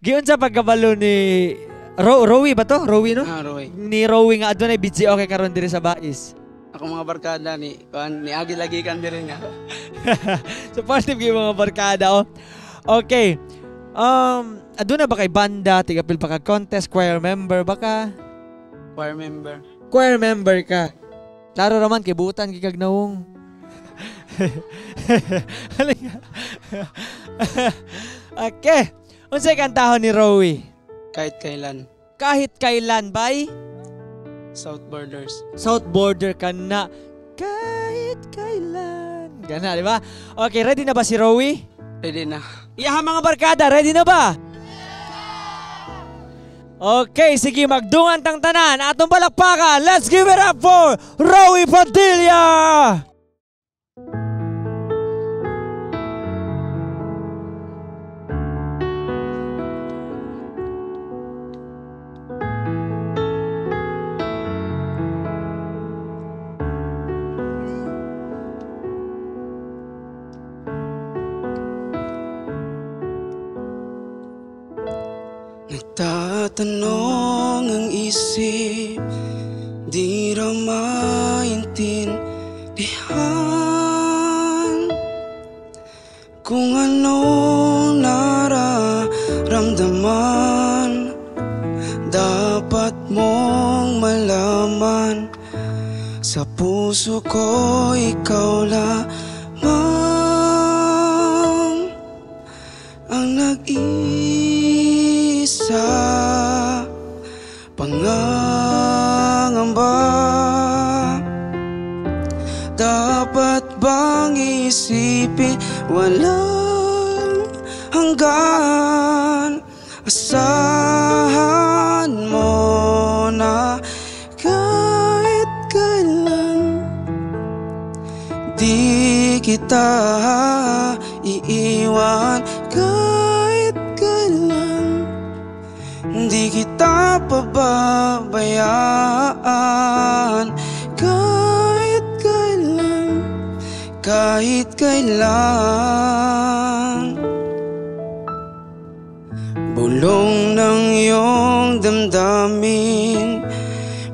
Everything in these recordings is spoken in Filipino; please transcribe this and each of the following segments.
Giyon sa pagkabalo ni Rowie ba to? Rowie no? Roy. Ni Rowie nga adunay BGO kay karon diri sa Bais. Ako mga barkada ni Agi lagi kan diri nga. Supportive yung mga barkada oh. Okay. Aduna ba kay banda, tigapil pa ka contest, choir member ba ka? Choir member. Choir member ka. Klaro raman kay butan gigag naong. Okay. Unsay kantahon ni Rowie? Kahit kailan. Kahit kailan by South Borders. South Border ka na. Kahit kailan. Gana, di ba? Okay, ready na ba si Rowie? Ready na. Iyaha mga barkada, ready na ba? Okay, sige, magdungan tang tanan. Atong palakpakan. Let's give it up for Rowie Padilla! Nagtatanong ang isip, di raw maintindihan kung anong nararamdaman. Dapat mong malaman, sa puso ko ikaw lamang ang nag-isa. Pangangamba, dapat bang isipin walang hanggan? Asahan mo na kahit kailan di kita iiwan. Kahit kailan di kita pababayaan. Kahit kailan, kahit kailan. Bulong ng iyong damdamin,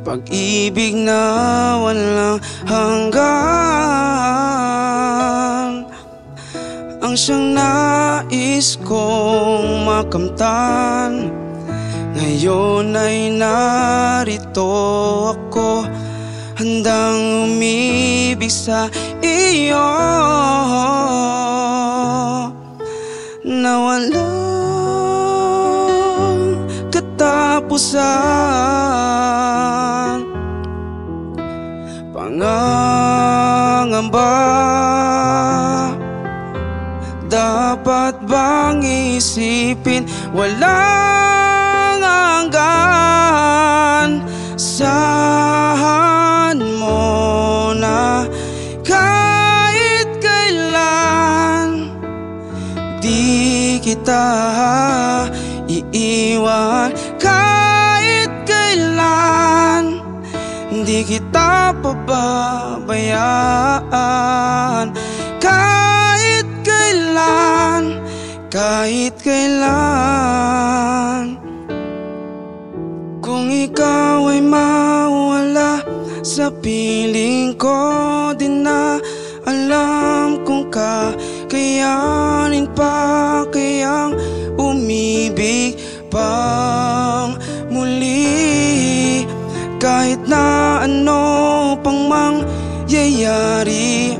pag-ibig na walang hanggan, ang siyang nais kong makamtan. Ngayon ay narito ako, handang umibig sa iyo na walang katapusan. Pangangamba, dapat bang isipin walang hanggan? Sahan mo na kahit kailan di kita iiwan. Kahit kailan di kita pababayaan. Kahit kailan, kahit kailan. Kung ikaw ay mawala sa piling ko, di na alam kung kakayanin pa kayang umibig pang muli. Kahit na ano pang mangyayari,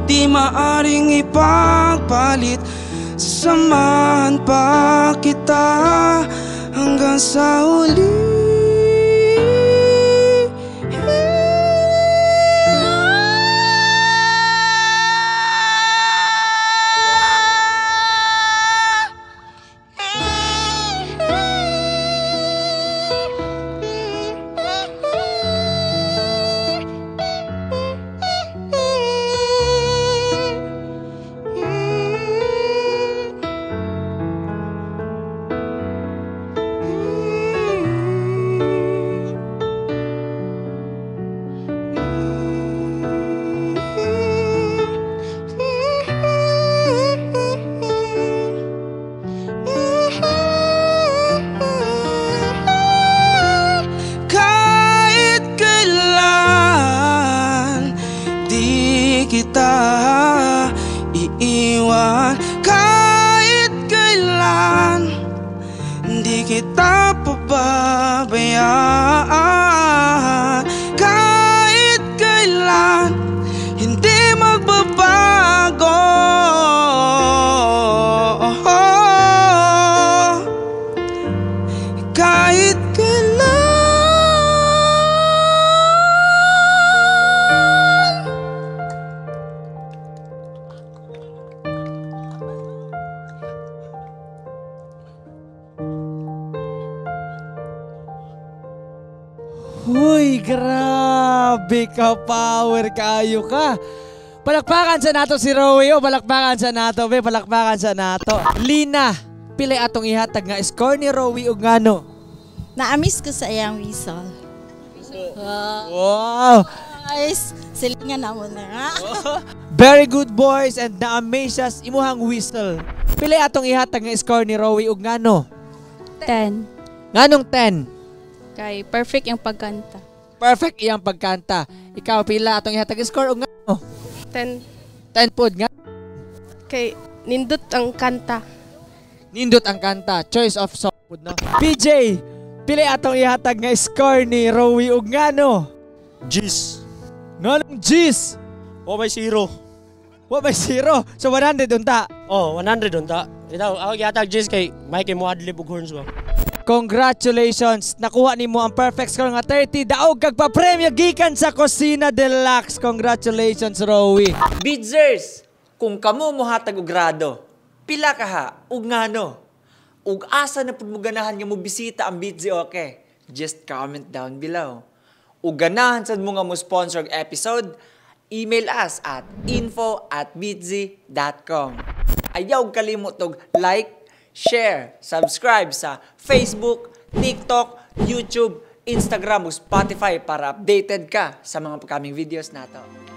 di maaring ipagpalit. Samahan pa kita hanggang sa huli. kita iiwan kahit kailan. Di kita pababayaan kahit kailan. Hindi magbabago kahit kailan. Uy, grabe ka, power kayo ka. Palakpakan sa nato si Rowie, o palakpakan sa nato, be, palakpakan sa nato. Lina, pili atong ihatag nga score ni Rowie ug ngano? Na-miss ko sa iyang whistle. Wow! Guys, silingan na mo na. Very good boys and na-amaze us imuhang whistle. Pili atong ihatag nga score ni Rowie ug ngano? 10. Nganong 10? Kay perfect yung pagkanta. Perfect iyang pagkanta. Ikaw pila atong ihatag score ug ngano? 10. 10 pod nga. Kay nindot ang kanta. Nindot ang kanta. Choice of song pod no. PJ, pili atong ihatag nga score ni Rowie ug ngano? Gis. Nganong G's? O may 0. Wa may 0. So 100 unta. Oh, 100 doon ta. Ito, ako yatag Gis kay Mike mo adlib og horns ba. Congratulations! Nakuha nimo ang perfect score nga 30. Daog kag pa-premyo gikan sa Kusina Deluxe. Congratulations, Rowie. Bidzers, kung kamo mohatag og grado, pila ka ha ug ngano? Ug asa na pud mo ganahan nga mo bisita ang Bidzi, okay? Just comment down below. Ug ganahan sad mo nga mo sponsor og episode, email us at info@bidzi.com. Ayaw kalimot og like, share, subscribe sa Facebook, TikTok, YouTube, Instagram o Spotify para updated ka sa mga upcoming videos nato.